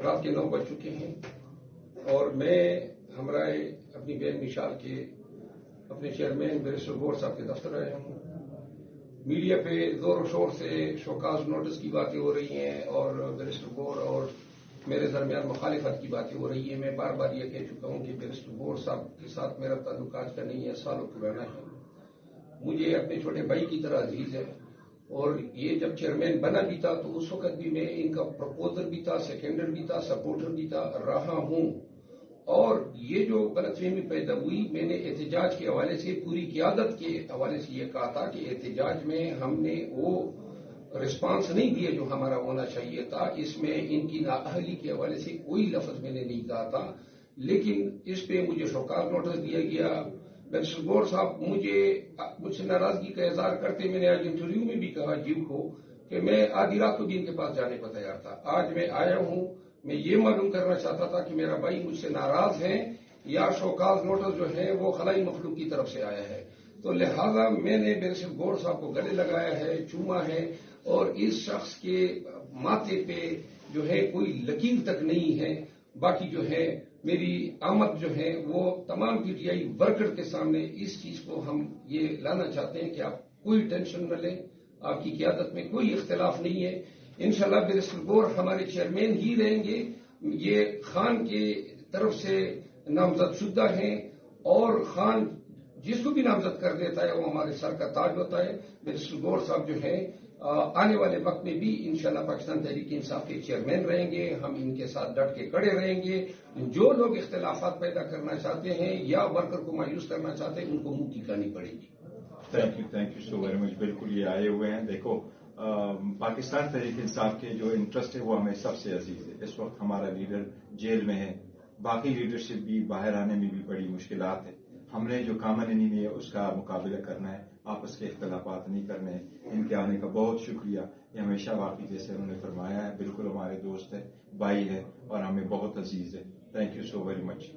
رات کے 9 بج چکے ہیں اور میں ہمراہ اپنی بہن مشال کے اپنے چیئرمین بیرسٹر گور صاحب کے دفتر آیا ہوں. میڈیا پہ زور و شور سے شوکاز نوٹس کی باتیں ہو رہی ہیں اور بیرسٹر گور اور میرے درمیان مخالفت کی باتیں ہو رہی ہیں. میں بار بار یہ کہہ چکا ہوں کہ بیرسٹر گور صاحب کے ساتھ میرا تعلق آج کا نہیں ہے، سالوں پرانا ہے. مجھے اپنے چھوٹے بھائی کی طرح عزیز ہے اور یہ جب چیئرمین بنا بھی تھا تو اس وقت بھی میں ان کا پرپوزر بھی تھا، سیکنڈر بھی تھا، سپورٹر بھی تھا رہا ہوں. اور یہ جو غلط فہمی پیدا ہوئی، میں نے احتجاج کے حوالے سے پوری قیادت کے حوالے سے یہ کہا تھا کہ احتجاج میں ہم نے وہ رسپانس نہیں دیا جو ہمارا ہونا چاہیے تھا. اس میں ان کی نااہلی کے حوالے سے کوئی لفظ میں نے نہیں کہا تھا، لیکن اس پہ مجھے شوکاز نوٹس دیا گیا. بیرسٹر گور صاحب مجھ سے ناراضگی کا اظہار کرتے. میں نے آج انٹرویو میں بھی کہا جیو کو کہ میں آدھی رات کو بھی ان کے پاس جانے کو تیار تھا. آج میں آیا ہوں، میں یہ معلوم کرنا چاہتا تھا کہ میرا بھائی مجھ سے ناراض ہے یا شوکاز نوٹس جو ہے وہ خلائی مخلوق کی طرف سے آیا ہے. تو لہذا میں نے بیرسٹر گور صاحب کو گلے لگایا ہے، چوما ہے اور اس شخص کے ماتھے پہ جو ہے کوئی لکیر تک نہیں ہے. باقی جو ہے میری آمد جو ہے وہ تمام پی ٹی آئی ورکر کے سامنے اس چیز کو ہم یہ لانا چاہتے ہیں کہ آپ کوئی ٹینشن نہ لیں، آپ کی قیادت میں کوئی اختلاف نہیں ہے. انشاءاللہ بیرسٹر گور ہمارے چیئرمین ہی رہیں گے. یہ خان کے طرف سے نامزد شدہ ہیں اور خان جس کو بھی نامزد کر دیتا ہے وہ ہمارے سر کا تاج ہوتا ہے. بیرسٹر گور صاحب جو ہے آنے والے وقت میں بھی انشاءاللہ پاکستان تحریک انصاف کے چیئرمین رہیں گے. ہم ان کے ساتھ ڈٹ کے کھڑے رہیں گے. جو لوگ اختلافات پیدا کرنا چاہتے ہیں یا ورکر کو مایوس کرنا چاہتے ہیں ان کو منہ کی کھانی پڑے گی. Thank you so very much. بالکل یہ آئے ہوئے ہیں. دیکھو پاکستان تحریک انصاف کے جو انٹرسٹ ہے وہ ہمیں سب سے عزیز ہے. اس وقت ہمارا لیڈر جیل میں ہے، باقی لیڈرشپ بھی باہر آنے میں بھی بڑی مشکلات ہے. ہم نے جو کامن انیمی ہے اس کا مقابلہ کرنا ہے، آپس کے اختلافات نہیں کرنے ہیں. ان کے آنے کا بہت شکریہ. یہ ہمیشہ واقعی جیسے انہوں نے فرمایا ہے بالکل ہمارے دوست ہے، بھائی ہے اور ہمیں بہت عزیز ہے. Thank you so very much.